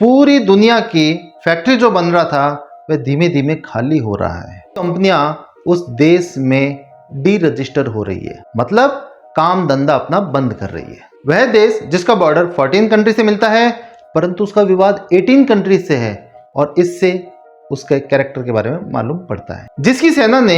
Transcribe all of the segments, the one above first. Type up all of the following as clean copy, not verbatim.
पूरी दुनिया की फैक्ट्री जो बन रहा था वह धीमे धीमे खाली हो रहा है। कंपनियां उस देश में डी रजिस्टर हो रही है, मतलब काम धंधा अपना बंद कर रही है। वह देश जिसका बॉर्डर 14 कंट्री से मिलता है, परंतु उसका विवाद 18 कंट्री से है और इससे उसके कैरेक्टर के बारे में मालूम पड़ता है। जिसकी सेना ने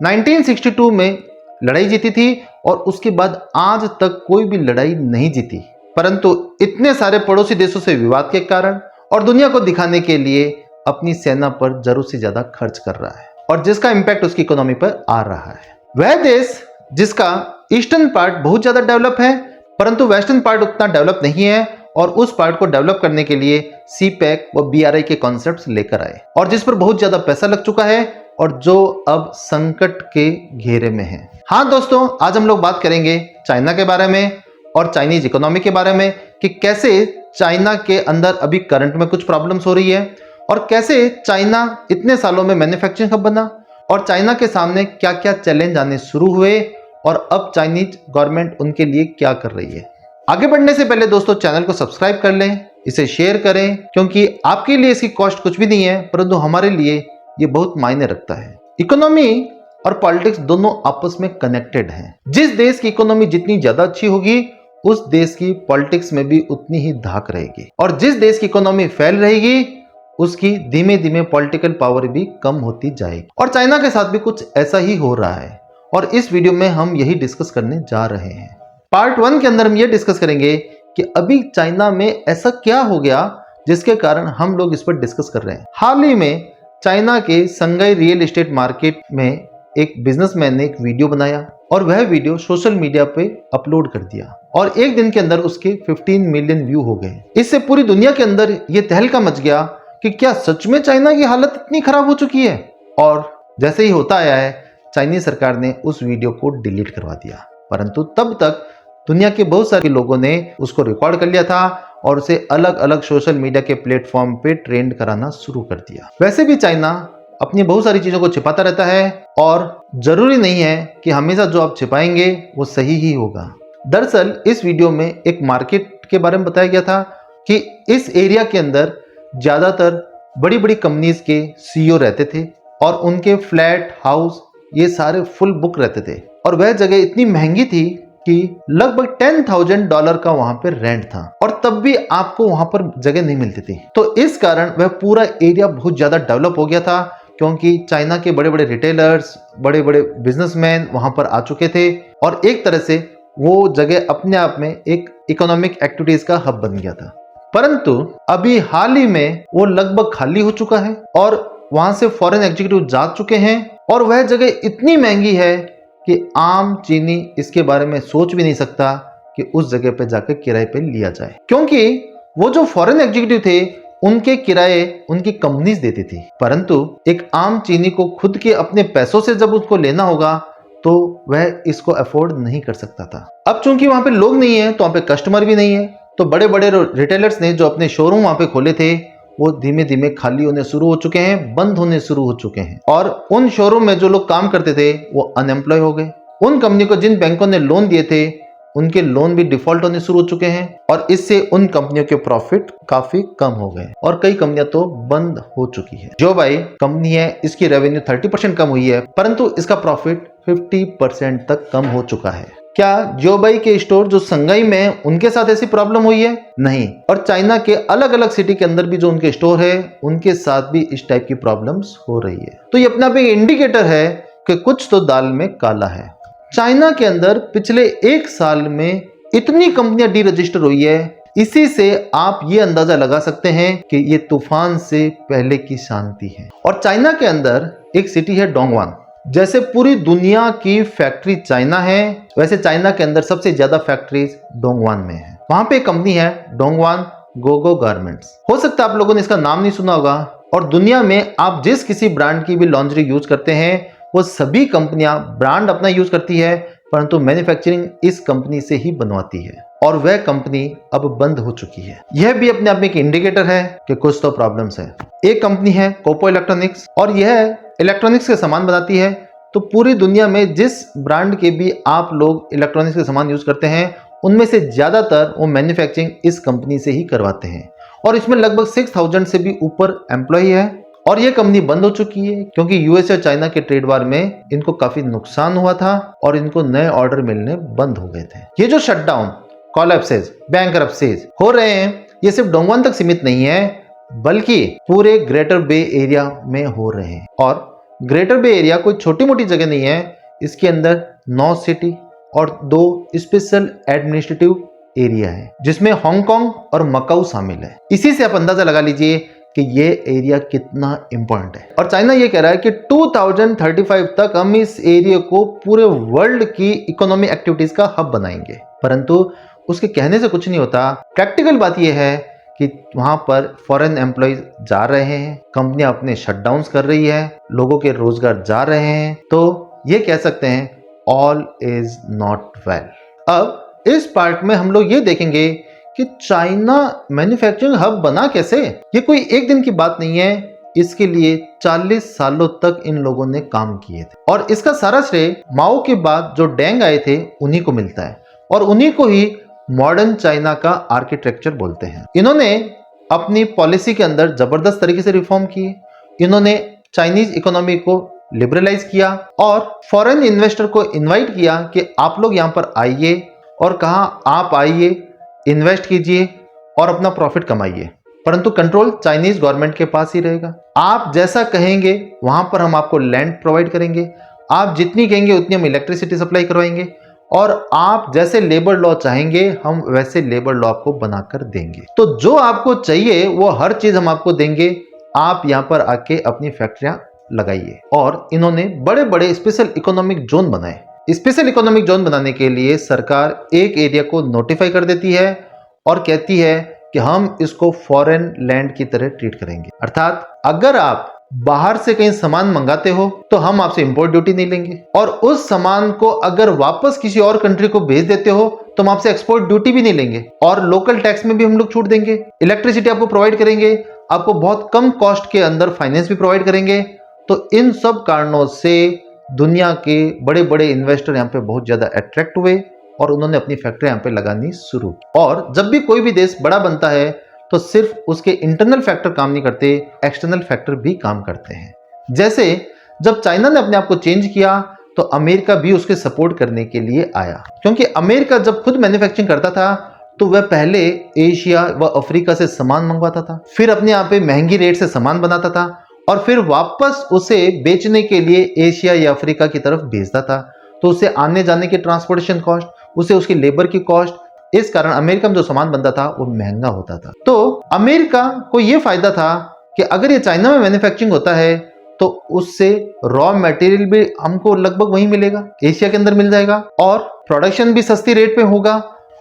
1962 में लड़ाई जीती थी और उसके बाद आज तक कोई भी लड़ाई नहीं जीती, परंतु इतने सारे पड़ोसी देशों से विवाद के कारण और दुनिया को दिखाने के लिए अपनी सेना पर जरूरत से ज्यादा खर्च कर रहा है और जिसका इंपैक्ट उसकी इकोनॉमी पर आ रहा है। वह देश जिसका ईस्टर्न पार्ट बहुत ज्यादा डेवलप है, परंतु वेस्टर्न पार्ट उतना डेवलप नहीं है और उस पार्ट को डेवलप करने के लिए CPEC व BRI के कॉन्सेप्ट्स लेकर आए और जिस पर बहुत ज्यादा पैसा लग चुका है और जो अब संकट के घेरे में है। हाँ दोस्तों, आज हम लोग बात करेंगे चाइना के बारे में और चाइनीज इकोनॉमी के बारे में कि कैसे चाइना के अंदर अभी करंट में कुछ प्रॉब्लम्स हो रही है और कैसे चाइना इतने सालों में मैन्युफैक्चरिंग हब बना और चाइना के सामने क्या क्या चैलेंज आने शुरू हुए और अब चाइनीज गवर्नमेंट उनके लिए क्या कर रही है। आगे बढ़ने से पहले दोस्तों चैनल को सब्सक्राइब कर लें, इसे शेयर करें, क्योंकि आपके लिए इसकी कॉस्ट कुछ भी नहीं है, परंतु हमारे लिए ये बहुत मायने रखता है। इकोनॉमी और पॉलिटिक्स दोनों आपस में कनेक्टेड हैं। जिस देश की इकोनॉमी जितनी ज्यादा अच्छी होगी उस देश की पॉलिटिक्स में भी उतनी ही धाक रहेगी और जिस देश की इकोनॉमी फैल रहेगी उसकी धीमे धीमे पॉलिटिकल पावर भी कम होती जाएगी और चाइना के साथ भी कुछ ऐसा ही हो रहा है और इस वीडियो में हम यही डिस्कस करने जा रहे हैं। पार्ट 1 के अंदर हम ये डिस्कस करेंगे कि अभी चाइना में ऐसा क्या हो गया जिसके कारण हम लोग इस पर डिस्कस कर रहे हैं। हाल ही में चाइना के संघाई रियल एस्टेट मार्केट में एक बिजनेसमैन ने एक वीडियो बनाया और वह वीडियो सोशल मीडिया पे अपलोड कर दिया और एक दिन के अंदर उसके 15 मिलियन व्यू हो गए। इससे पूरी दुनिया के अंदर यह तहलका मच गया कि क्या सच में चाइना की हालत इतनी खराब हो चुकी है। और जैसे ही होता आया है चाइनीज सरकार ने उस वीडियो को डिलीट करवा दिया, परंतु तब तक दुनिया के बहुत सारे लोगों ने उसको रिकॉर्ड कर लिया था और उसे अलग अलग सोशल मीडिया के प्लेटफॉर्म पे ट्रेंड कराना शुरू कर दिया। वैसे भी चाइना अपनी बहुत सारी चीजों को छिपाता रहता है और जरूरी नहीं है कि हमेशा जो आप छिपाएंगे वो सही ही होगा। दरअसल इस वीडियो में एक मार्केट के बारे में बताया गया था कि इस एरिया के अंदर ज्यादातर बड़ी बड़ी कंपनीज के CEO रहते थे और उनके फ्लैट हाउस ये सारे फुल बुक रहते थे और वह जगह इतनी महंगी थी कि लगभग $10,000 का वहां पर रेंट था और तब भी आपको वहां पर जगह नहीं मिलती थी। तो इस कारण वह पूरा एरिया बहुत ज्यादा डेवलप हो गया था क्योंकि चाइना के बड़े बड़े रिटेलर्स, बड़े बड़े बिजनेसमैन वहां पर आ चुके थे और एक तरह से वो जगह अपने आप में एक इकोनॉमिक एक्टिविटीज का हब बन गया था। परंतु अभी हाल ही में वो लगभग खाली हो चुका है और वहां से फॉरेन एग्जीक्यूटिव जा चुके हैं और वह जगह इतनी महंगी है कि आम चीनी इसके बारे में सोच भी नहीं सकता कि उस जगह पे जाकर किराए पे लिया जाए, क्योंकि वो जो फॉरेन एग्जीक्यूटिव थे उनके किराए उनकी कंपनीज देती थी, परंतु एक आम चीनी को खुद के अपने पैसों से जब उसको लेना होगा तो वह इसको अफोर्ड नहीं कर सकता था। अब चूंकि वहां पे लोग नहीं है तो वहां पे कस्टमर भी नहीं है, तो बड़े बड़े रिटेलर्स ने जो अपने शोरूम वहां पे खोले थे वो धीमे धीमे खाली होने शुरू हो चुके हैं, बंद होने शुरू हो चुके हैं और उन शोरूम में जो लोग काम करते थे वो अनएम्प्लॉय हो गए। उन कंपनी को जिन बैंकों ने लोन दिए थे उनके लोन भी डिफॉल्ट होने शुरू हो चुके हैं और इससे उन कंपनियों के प्रॉफिट काफी कम हो गए और कई कंपनियां तो बंद हो चुकी है। जोबाई कंपनी है, इसकी रेवेन्यू 30% कम हुई है, परंतु इसका प्रॉफिट 50% तक कम हो चुका है। क्या जोबाई के स्टोर जो संघाई में है उनके साथ ऐसी प्रॉब्लम हुई है? नहीं। और चाइना के अलग अलग सिटी के अंदर भी जो उनके स्टोर है उनके साथ भी इस टाइप की प्रॉब्लम्स हो रही है। तो ये अपना भी इंडिकेटर है कि कुछ तो दाल में काला है। चाइना के अंदर पिछले 1 साल में इतनी कंपनियां डी रजिस्टर हुई है, इसी से आप ये अंदाजा लगा सकते हैं कि ये तूफान से पहले की शांति है। और चाइना के अंदर एक सिटी है डोंगवान। जैसे पूरी दुनिया की फैक्ट्री चाइना है, वैसे चाइना के अंदर सबसे ज्यादा फैक्ट्रीज डोंगवान में है। वहां पे एक कंपनी है डोंगवान गोगो गारमेंट्स। हो सकता है आप लोगों ने इसका नाम नहीं सुना होगा और दुनिया में आप जिस किसी ब्रांड की भी लॉन्ड्री यूज करते हैं वो सभी कंपनियां ब्रांड अपना यूज करती है, परंतु मैन्युफैक्चरिंग इस कंपनी से ही बनवाती है और वह कंपनी अब बंद हो चुकी है। यह भी अपने आप में एक इंडिकेटर है कि कुछ तो प्रॉब्लम्स है। एक कंपनी है कोपो इलेक्ट्रॉनिक्स और यह इलेक्ट्रॉनिक्स के सामान बनाती है। तो पूरी दुनिया में जिस ब्रांड के भी आप लोग इलेक्ट्रॉनिक्स के सामान यूज करते हैं उनमें से ज्यादातर वो मैन्युफैक्चरिंग इस कंपनी से ही करवाते हैं और इसमें लगभग 6000 से भी ऊपर एम्प्लॉय है और ये कंपनी बंद हो चुकी है क्योंकि यूएस और चाइना के ट्रेड वार में इनको काफी नुकसान हुआ था और इनको नए ऑर्डर मिलने बंद हो गए थे। ये जो शटडाउन, कोलैप्सेस, बैंकरप्सीज हो रहे हैं, ये सिर्फ डोंगवन तक सीमित नहीं है बल्कि पूरे ग्रेटर बे एरिया में हो रहे हैं। और ग्रेटर बे एरिया कोई छोटी मोटी जगह नहीं है, इसके अंदर 9 सिटी और 2 स्पेशल एडमिनिस्ट्रेटिव एरिया है जिसमें हांगकांग और मकाऊ शामिल है। इसी से आप अंदाजा लगा लीजिए कि ये एरिया कितना इंपॉर्टेंट है। और चाइना ये कह रहा है कि 2035 तक हम इस एरिया को पूरे वर्ल्ड की इकोनॉमिक एक्टिविटीज का हब बनाएंगे, परंतु उसके कहने से कुछ नहीं होता। प्रैक्टिकल बात यह है कि वहां पर फॉरेन एम्प्लॉयज जा रहे हैं, कंपनियां अपने शटडाउन्स कर रही है, लोगों के रोजगार जा रहे हैं, तो ये कह सकते हैं ऑल इज नॉट वेल। अब इस पार्ट में हम लोग ये देखेंगे कि चाइना मैन्युफैक्चरिंग हब बना कैसे। ये कोई एक दिन की बात नहीं है, इसके लिए 40 सालों तक इन लोगों ने काम किए थे और इसका सारा श्रेय माओ के बाद जो डेंग आए थे उन्हीं को मिलता है और उन्हीं को ही मॉडर्न चाइना का आर्किटेक्चर बोलते हैं। इन्होंने अपनी पॉलिसी के अंदर जबरदस्त तरीके से रिफॉर्म किए, इन्होंने चाइनीज इकोनॉमी को लिबरलाइज किया और फॉरेन इन्वेस्टर को इन्वाइट किया कि आप लोग यहाँ पर आइए और कहा आप आइए, इन्वेस्ट कीजिए और अपना प्रॉफिट कमाइए, परंतु कंट्रोल चाइनीज गवर्नमेंट के पास ही रहेगा। आप जैसा कहेंगे वहां पर हम आपको लैंड प्रोवाइड करेंगे, आप जितनी कहेंगे उतनी हम इलेक्ट्रिसिटी सप्लाई करवाएंगे और आप जैसे लेबर लॉ चाहेंगे हम वैसे लेबर लॉ आपको बनाकर देंगे। तो जो आपको चाहिए वो हर चीज हम आपको देंगे, आप यहाँ पर आके अपनी फैक्ट्रियां लगाइए। और इन्होंने बड़े बड़े स्पेशल इकोनॉमिक जोन बनाए। स्पेशल इकोनॉमिक जोन बनाने के लिए सरकार एक एरिया को नोटिफाई कर देती है और कहती है कि हम इसको फॉरेन लैंड की तरह ट्रीट करेंगे, अर्थात अगर आप बाहर से कहीं सामान मंगाते हो तो हम आपसे इंपोर्ट ड्यूटी नहीं लेंगे और उस सामान को अगर वापस किसी और कंट्री को भेज देते हो तो हम आपसे एक्सपोर्ट ड्यूटी भी नहीं लेंगे और लोकल टैक्स में भी हम लोग छूट देंगे, इलेक्ट्रिसिटी आपको प्रोवाइड करेंगे, आपको बहुत कम कॉस्ट के अंदर फाइनेंस भी प्रोवाइड करेंगे। तो इन सब कारणों से दुनिया के बड़े बड़े इन्वेस्टर यहाँ पे बहुत ज्यादा अट्रैक्ट हुए और उन्होंने अपनी फैक्ट्री यहाँ पे लगानी शुरू की। और जब भी कोई भी देश बड़ा बनता है तो सिर्फ उसके इंटरनल फैक्टर काम नहीं करते, एक्सटर्नल फैक्टर भी काम करते हैं। जैसे जब चाइना ने अपने आप को चेंज किया तो अमेरिका भी उसके सपोर्ट करने के लिए आया, क्योंकि अमेरिका जब खुद मैन्युफैक्चरिंग करता था तो वह पहले एशिया व अफ्रीका से सामान मंगवाता था, फिर अपने यहाँ पे महंगी रेट से सामान बनाता था और फिर वापस उसे बेचने के लिए एशिया या अफ्रीका की तरफ भेजता था। तो उसे आने जाने की ट्रांसपोर्टेशन कॉस्ट, उसे उसकी लेबर की कॉस्ट, इस कारण अमेरिका में जो सामान बनता था वो महंगा होता था। तो अमेरिका को ये फायदा था कि अगर ये चाइना में मैन्युफैक्चरिंग होता है तो उससे रॉ मटेरियल भी हमको लगभग वहीं मिलेगा, एशिया के अंदर मिल जाएगा और प्रोडक्शन भी सस्ती रेट पे होगा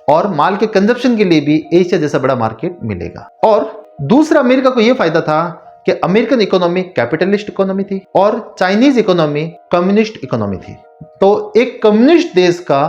और माल के कंजप्शन के लिए भी एशिया जैसा बड़ा मार्केट मिलेगा। और दूसरा अमेरिका को यह फायदा था कि अमेरिकन इकोनॉमी कैपिटलिस्ट इकोनॉमी थी और चाइनीज इकोनॉमी कम्युनिस्ट इकोनॉमी थी। तो एक कम्युनिस्ट देश का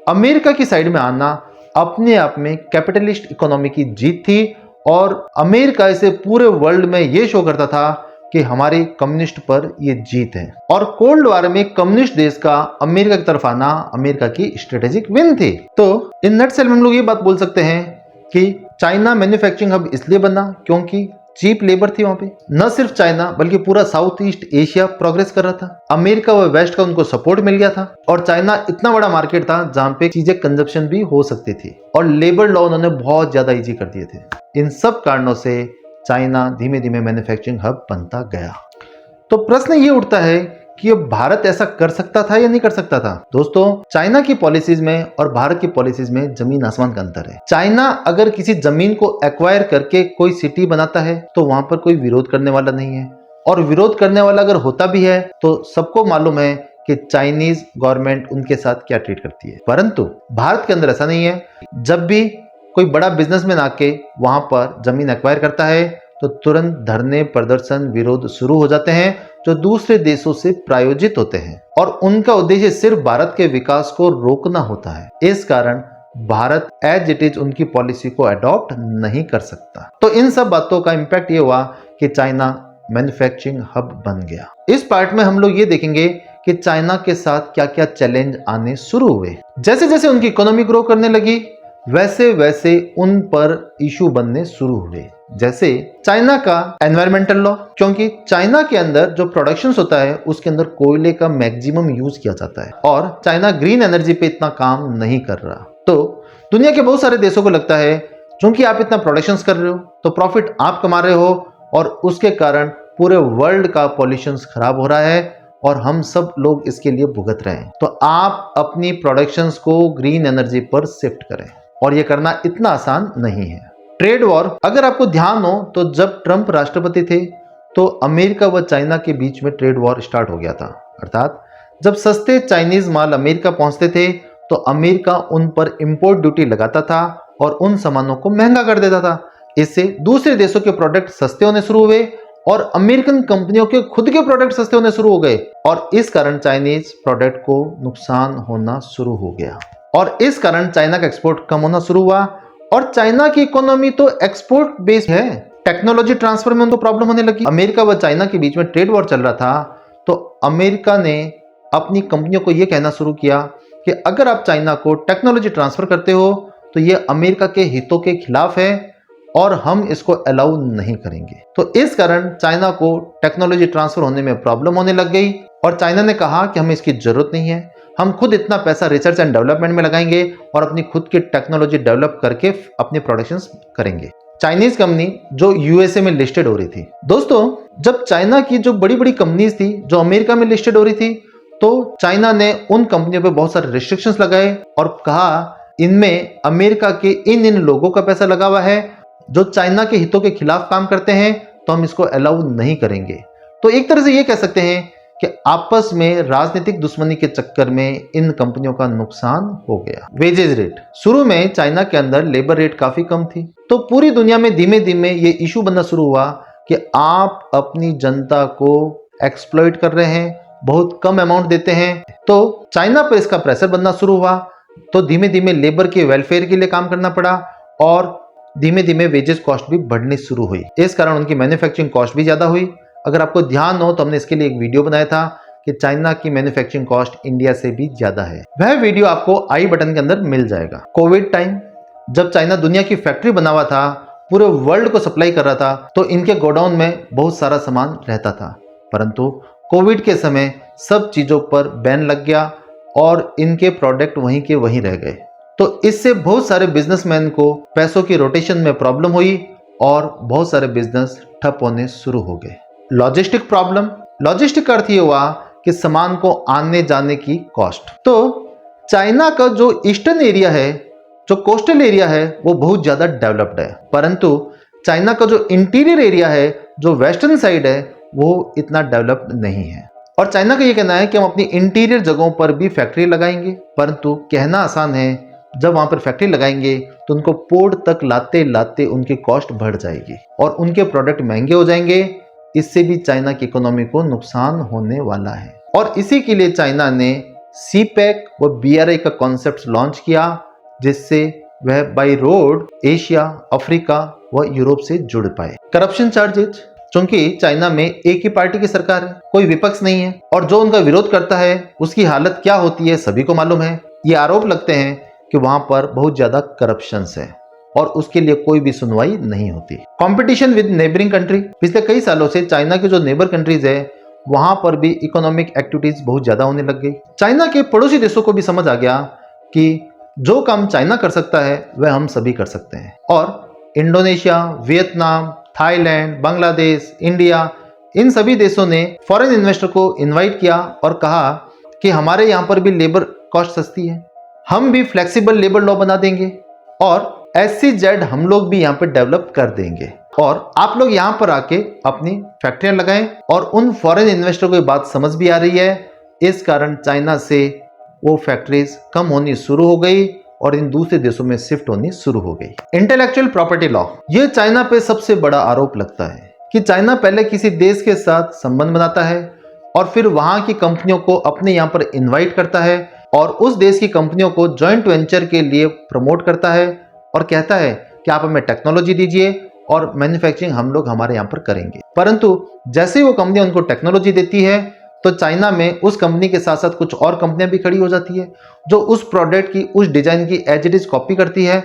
अमेरिका की साइड में आना अपने आप में कैपिटलिस्ट इकोनॉमी की जीत थी और अमेरिका इसे पूरे वर्ल्ड में यह शो करता था कि हमारी कम्युनिस्ट पर यह जीत है। और कोल्ड वॉर में कम्युनिस्ट देश का अमेरिका की तरफ आना अमेरिका की स्ट्रेटेजिक विन थी। तो इन नटसेल में हम लोग ये बात बोल सकते हैं कि चाइना मैन्युफैक्चरिंग हब इसलिए बना क्योंकि चीप लेबर थी वहां पे। न सिर्फ चाइना बल्कि पूरा साउथ ईस्ट एशिया प्रोग्रेस कर रहा था, अमेरिका व वेस्ट का उनको सपोर्ट मिल गया था और चाइना इतना बड़ा मार्केट था जहां पे चीजें कंजप्शन भी हो सकती थी और लेबर लॉ उन्होंने बहुत ज्यादा इजी कर दिए थे। इन सब कारणों से चाइना धीमे धीमे मैन्युफैक्चरिंग हब बनता गया। तो प्रश्न ये उठता है कि भारत ऐसा कर सकता था या नहीं कर सकता था। दोस्तों, चाइना की पॉलिसीज में और भारत की पॉलिसीज में जमीन आसमान का अंतर है। चाइना अगर किसी जमीन को एक्वायर करके कोई सिटी बनाता है तो वहां पर कोई विरोध करने वाला नहीं है और विरोध करने वाला अगर होता भी है तो सबको मालूम है कि चाइनीज गवर्नमेंट उनके साथ क्या ट्रीट करती है। परंतु भारत के अंदर ऐसा नहीं है। जब भी कोई बड़ा बिजनेसमैन आके वहां पर जमीन एक्वायर करता है तो तुरंत धरने, प्रदर्शन, विरोध शुरू हो जाते हैं जो दूसरे देशों से प्रायोजित होते हैं और उनका उद्देश्य सिर्फ भारत के विकास को रोकना होता है। इस कारण भारत एज इट इज उनकी पॉलिसी को अडॉप्ट नहीं कर सकता। तो इन सब बातों का इंपैक्ट ये हुआ कि चाइना मैन्युफैक्चरिंग हब बन गया। इस पार्ट में हम लोग ये देखेंगे कि चाइना के साथ क्या क्या चैलेंज आने शुरू हुए। जैसे जैसे उनकी इकोनॉमी ग्रो करने लगी, वैसे वैसे उन पर इशू बनने शुरू हुए। जैसे चाइना का एनवायरमेंटल लॉ, क्योंकि चाइना के अंदर जो प्रोडक्शन होता है उसके अंदर कोयले का मैक्सिमम यूज किया जाता है और चाइना ग्रीन एनर्जी पे इतना काम नहीं कर रहा। तो दुनिया के बहुत सारे देशों को लगता है क्योंकि आप इतना प्रोडक्शन कर रहे हो तो प्रॉफिट आप कमा रहे हो और उसके कारण पूरे वर्ल्ड का पॉल्यूशन खराब हो रहा है और हम सब लोग इसके लिए भुगत रहे हैं। तो आप अपनी प्रोडक्शंस को ग्रीन एनर्जी पर शिफ्ट करें और ये करना इतना आसान नहीं है। ट्रेड वॉर, अगर आपको ध्यान हो तो जब ट्रंप राष्ट्रपति थे तो अमेरिका व चाइना के बीच में ट्रेड वॉर स्टार्ट हो गया था। अर्थात जब सस्ते चाइनीज माल अमेरिका पहुंचते थे तो अमेरिका उन पर इंपोर्ट ड्यूटी लगाता था और उन सामानों को महंगा कर देता था। इससे दूसरे देशों के प्रोडक्ट सस्ते होने शुरू हुए और अमेरिकन कंपनियों के खुद के प्रोडक्ट सस्ते होने शुरू हो गए और इस कारण चाइनीज प्रोडक्ट को नुकसान होना शुरू हो गया और इस कारण चाइना का एक्सपोर्ट कम होना शुरू हुआ। और चाइना की इकोनॉमी तो एक्सपोर्ट बेस्ड है, टेक्नोलॉजी ट्रांसफर में उनको प्रॉब्लम होने लगी। अमेरिका व चाइना के बीच में ट्रेड वॉर चल रहा था तो अमेरिका ने अपनी कंपनियों को यह कहना शुरू किया कि अगर आप चाइना को टेक्नोलॉजी ट्रांसफर करते हो तो ये अमेरिका के हितों के खिलाफ है और हम इसको अलाउ नहीं करेंगे। तो इस कारण चाइना को टेक्नोलॉजी ट्रांसफर होने में प्रॉब्लम होने लग गई और चाइना ने कहा कि हमें इसकी जरूरत नहीं है, हम खुद इतना पैसा रिसर्च एंड डेवलपमेंट में लगाएंगे और अपनी खुद की टेक्नोलॉजी डेवलप करके अपनी प्रोडक्शंस करेंगे। चाइनीज कंपनी जो यूएसए में लिस्टेड हो रही थी। दोस्तों, जब चाइना की जो बड़ी बड़ी कंपनीज थी जो अमेरिका में लिस्टेड हो रही थी तो चाइना ने उन कंपनियों पे बहुत सारे रिस्ट्रिक्शंस लगाए और कहा इनमें अमेरिका के इन लोगों का पैसा लगा हुआ है जो चाइना के हितों के खिलाफ काम करते हैं, तो हम इसको अलाउ नहीं करेंगे। तो एक तरह से ये कह सकते हैं कि आपस में राजनीतिक दुश्मनी के चक्कर में इन कंपनियों का नुकसान हो गया। वेजेज रेट, शुरू में चाइना के अंदर लेबर रेट काफी कम थी तो पूरी दुनिया में धीमे धीमे ये इशू बनना शुरू हुआ कि आप अपनी जनता को एक्सप्लॉइट कर रहे हैं, बहुत कम अमाउंट देते हैं। तो चाइना पर इसका प्रेशर बनना शुरू हुआ तो धीमे धीमे लेबर के वेलफेयर के लिए काम करना पड़ा और धीमे धीमे वेजेस कॉस्ट भी बढ़नी शुरू हुई। इस कारण उनकी मैन्युफैक्चरिंग कॉस्ट भी ज्यादा हुई। अगर आपको ध्यान हो तो हमने इसके लिए एक वीडियो बनाया था कि चाइना की मैन्युफैक्चरिंग कॉस्ट इंडिया से भी ज्यादा है, वह वीडियो आपको आई बटन के अंदर मिल जाएगा। कोविड टाइम, जब चाइना दुनिया की फैक्ट्री बना हुआ था, पूरे वर्ल्ड को सप्लाई कर रहा था तो इनके गोडाउन में बहुत सारा सामान रहता था, परंतु कोविड के समय सब चीजों पर बैन लग गया और इनके प्रोडक्ट वहीं के वहीं रह गए। तो इससे बहुत सारे बिजनेसमैन को पैसों की रोटेशन में प्रॉब्लम हुई और बहुत सारे बिजनेस ठप होने शुरू हो गए। लॉजिस्टिक प्रॉब्लम, लॉजिस्टिक का अर्थ ये हुआ कि सामान को आने जाने की कॉस्ट। तो चाइना का जो ईस्टर्न एरिया है, जो कोस्टल एरिया है, वो बहुत ज्यादा डेवलप्ड है, परंतु चाइना का जो इंटीरियर एरिया है, जो वेस्टर्न साइड है, वो इतना डेवलप्ड नहीं है। और चाइना का ये कहना है कि हम अपनी इंटीरियर जगहों पर भी फैक्ट्री लगाएंगे, परंतु कहना आसान है, जब वहां पर फैक्ट्री लगाएंगे तो उनको पोर्ट तक लाते लाते उनकी कॉस्ट बढ़ जाएगी और उनके प्रोडक्ट महंगे हो जाएंगे। इससे भी चाइना की इकोनॉमी को नुकसान होने वाला है और इसी के लिए चाइना ने सीपैक व बीआरआई का कॉन्सेप्ट लॉन्च किया, जिससे वह बाय रोड एशिया, अफ्रीका व यूरोप से जुड़ पाए। करप्शन चार्जेज, क्योंकि चाइना में एक ही पार्टी की सरकार है, कोई विपक्ष नहीं है और जो उनका विरोध करता है उसकी हालत क्या होती है सभी को मालूम है। ये आरोप लगते हैं कि वहां पर बहुत ज्यादा करप्शन है और उसके लिए कोई भी सुनवाई नहीं होती। कंपटीशन विद नेबरिंग कंट्री, पिछले कई सालों से चाइना के जो नेबर कंट्रीज है वहां पर भी इकोनॉमिक एक्टिविटीज बहुत ज्यादा होने लग गई। चाइना के पड़ोसी देशों को भी समझ आ गया कि जो काम चाइना कर सकता है वह हम सभी कर सकते हैं और Indonesia, Vietnam, Thailand, Bangladesh, India, इन सभी देशों ने फॉरेन इन्वेस्टर को इन्वाइट किया और कहा कि हमारे यहाँ पर भी लेबर कॉस्ट सस्ती है, हम भी फ्लेक्सिबल लेबर लॉ बना देंगे और SEZ हम लोग भी यहाँ पर डेवलप कर देंगे और आप लोग यहाँ पर आके अपनी फैक्ट्रियां लगाएं। और उन फॉरेन इन्वेस्टर को ये बात समझ भी आ रही है, इस कारण चाइना से वो फैक्ट्रीज कम होनी शुरू हो गई और इन दूसरे देशों में शिफ्ट होनी शुरू हो गई। इंटेलेक्चुअल प्रॉपर्टी लॉ, ये चाइना पे सबसे बड़ा आरोप लगता है कि चाइना पहले किसी देश के साथ संबंध बनाता है और फिर वहां की कंपनियों को अपने यहाँ पर इन्वाइट करता है और उस देश की कंपनियों को जॉइंट वेंचर के लिए प्रमोट करता है और कहता है कि आप हमें टेक्नोलॉजी दीजिए और मैन्युफैक्चरिंग हम लोग हमारे यहाँ पर करेंगे। परंतु जैसे ही वो कंपनी उनको टेक्नोलॉजी देती है तो चाइना में उस कंपनी के साथ साथ कुछ और कंपनियां भी खड़ी हो जाती है जो उस प्रोडक्ट की, उस डिजाइन की एज इट इज कॉपी करती है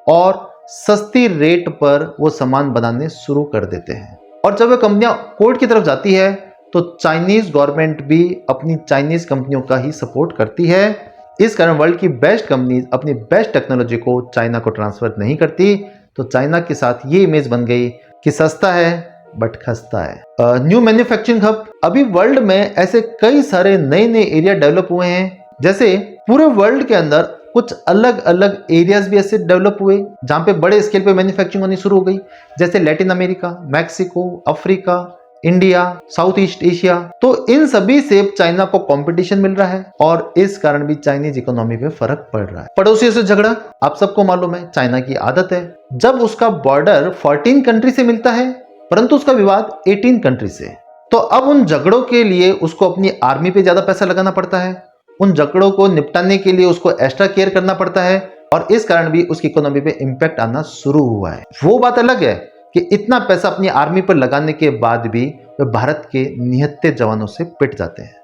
और सस्ती रेट पर वो सामान बनाने शुरू कर देते हैं। और जब वे कंपनियां कोर्ट की तरफ जाती है तो चाइनीज गवर्नमेंट भी अपनी चाइनीज कंपनियों का ही सपोर्ट करती है। इस कारण वर्ल्ड की बेस्ट कंपनीज अपनी बेस्ट टेक्नोलॉजी को चाइना को ट्रांसफर नहीं करती। तो चाइना के साथ ये इमेज बन गई कि सस्ता है बट खस्ता है। न्यू मैन्युफैक्चरिंग हब, अभी वर्ल्ड में ऐसे कई सारे नए नए एरिया डेवलप हुए हैं। जैसे पूरे वर्ल्ड के अंदर कुछ अलग अलग एरियाज भी ऐसे डेवलप हुए जहां पे बड़े स्केल पे मैन्युफैक्चरिंग होनी शुरू हो गई, जैसे Latin America, Mexico, Africa, India, south east Asia. तो इन सभी से चाइना को कंपटीशन मिल रहा है और इस कारण भी चाइनीज इकोनॉमी पे फर्क पड़ रहा है। पड़ोसियों से झगड़ा, आप सबको मालूम है चाइना की आदत है, जब उसका बॉर्डर 14 कंट्री से मिलता है परंतु उसका विवाद 18 कंट्री से, तो अब उन झगड़ों के लिए उसको अपनी आर्मी पे ज्यादा पैसा लगाना पड़ता है, उन झगड़ों को निपटाने के लिए उसको एक्स्ट्रा केयर करना पड़ता है और इस कारण भी उसकी इकोनॉमी पे इंपैक्ट आना शुरू हुआ है। वो बात अलग है कि इतना पैसा अपनी आर्मी पर लगाने के बाद भी वे भारत के निहत्थे जवानों से पिट जाते हैं।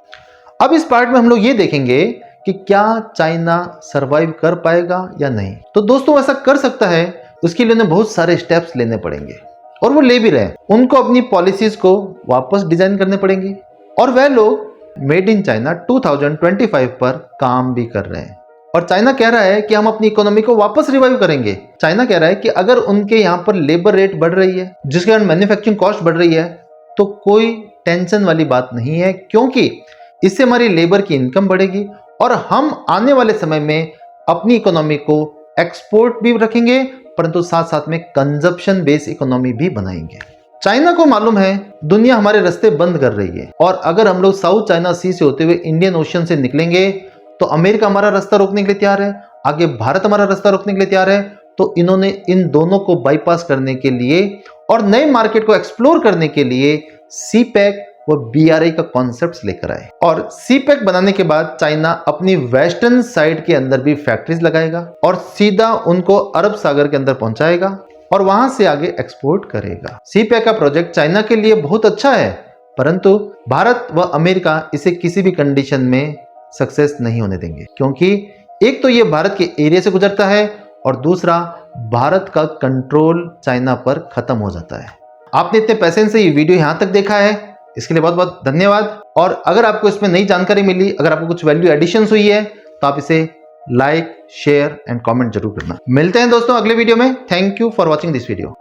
अब इस पार्ट में हम लोग ये देखेंगे कि क्या चाइना सरवाइव कर पाएगा या नहीं। तो दोस्तों ऐसा कर सकता है, उसके लिए उन्हें बहुत सारे स्टेप्स लेने पड़ेंगे और वो ले भी रहे हैं। उनको अपनी पॉलिसीज को वापस डिजाइन करने पड़ेंगे और वह लोग मेड इन चाइना 2025 पर काम भी कर रहे हैं। और चाइना कह रहा है कि हम अपनी इकोनॉमी को वापस रिवाइव करेंगे। चाइना कह रहा है कि अगर उनके यहाँ पर लेबर रेट बढ़ रही है जिसके कारण मैन्युफैक्चरिंग कॉस्ट बढ़ रही है तो कोई टेंशन वाली बात नहीं है, क्योंकि इससे हमारी लेबर की इनकम बढ़ेगी और हम आने वाले समय में अपनी इकोनॉमी को एक्सपोर्ट भी रखेंगे परंतु साथ साथ में कंजप्शन बेस्ड इकोनॉमी भी बनाएंगे। चाइना को मालूम है दुनिया हमारे रास्ते बंद कर रही है और अगर हम लोग साउथ चाइना सी से होते हुए इंडियन ओशन से निकलेंगे तो अमेरिका हमारा रास्ता रोकने के लिए तैयार है, आगे भारत हमारा रास्ता रोकने के लिए तैयार है। तो इन्होंने इन दोनों को बाईपास करने के लिए और नए मार्केट को एक्सप्लोर करने के लिए सीपैक व बीआरआई का कॉन्सेप्ट लेकर आए और सीपैक बनाने के बाद चाइना अपनी वेस्टर्न साइड के अंदर भी फैक्ट्रीज लगाएगा और सीधा उनको अरब सागर के अंदर पहुंचाएगा और वहां से आगे एक्सपोर्ट करेगा। सीपैक का प्रोजेक्ट चाइना के लिए बहुत अच्छा है परंतु भारत व अमेरिका इसे किसी भी कंडीशन में सक्सेस नहीं होने देंगे, क्योंकि एक तो ये भारत के एरिया से गुजरता है और दूसरा भारत का कंट्रोल चाइना पर खत्म हो जाता है। आपने इतने पेशेंस से ये वीडियो यहां तक देखा है, इसके लिए बहुत बहुत धन्यवाद। और अगर आपको इसमें नई जानकारी मिली, अगर आपको कुछ वैल्यू एडिशन हुई है तो आप इसे लाइक, शेयर एंड कमेंट जरूर करना। मिलते हैं दोस्तों अगले वीडियो में। Thank you for watching this video.